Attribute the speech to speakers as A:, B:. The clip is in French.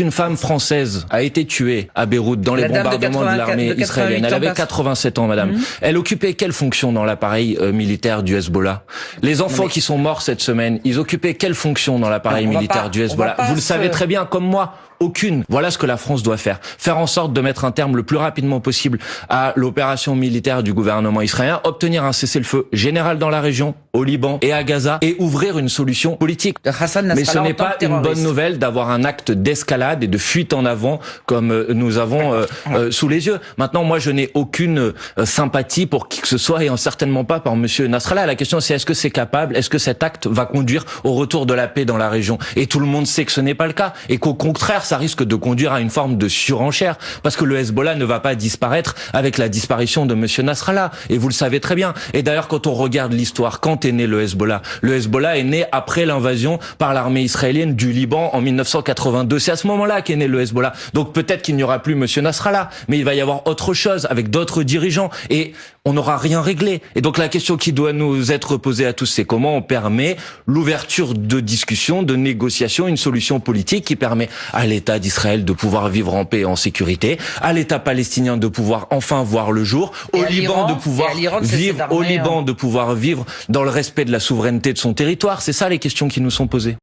A: une femme française a été tuée à Beyrouth dans les bombardements de l'armée israélienne, elle avait 87 ans, madame. Elle occupait quelle fonction dans l'appareil militaire du Hezbollah? Les enfants qui sont morts cette semaine, ils occupaient quelle fonction dans l'appareil militaire du Hezbollah? Vous le savez très bien, comme moi. Aucune. Voilà ce que la France doit faire. Faire en sorte de mettre un terme le plus rapidement possible à l'opération militaire du gouvernement israélien, obtenir un cessez-le-feu général dans la région, au Liban et à Gaza, et ouvrir une solution politique. Mais ce n'est pas une bonne nouvelle d'avoir un acte d'escalade et de fuite en avant comme nous avons sous les yeux. Maintenant, moi, je n'ai aucune sympathie pour qui que ce soit, et certainement pas par monsieur Nasrallah. La question, c'est est-ce que c'est capable, est-ce que cet acte va conduire au retour de la paix dans la région? Et tout le monde sait que ce n'est pas le cas, et qu'au contraire, ça risque de conduire à une forme de surenchère, parce que le Hezbollah ne va pas disparaître avec la disparition de monsieur Nasrallah, et vous le savez très bien. Et d'ailleurs, quand on regarde l'histoire, quand est né le Hezbollah est né après l'invasion par l'armée israélienne du Liban en 1982. C'est à ce moment-là qu'est né le Hezbollah. Donc peut-être qu'il n'y aura plus monsieur Nasrallah, mais il va y avoir autre chose avec d'autres dirigeants, et on n'aura rien réglé. Et donc la question qui doit nous être posée à tous, c'est comment on permet l'ouverture de discussions, de négociations, une solution politique qui permet à l'État d'Israël de pouvoir vivre en paix et en sécurité, à l'État palestinien de pouvoir enfin voir le jour, au Liban de pouvoir vivre, de pouvoir vivre dans le respect de la souveraineté de son territoire. C'est ça les questions qui nous sont posées.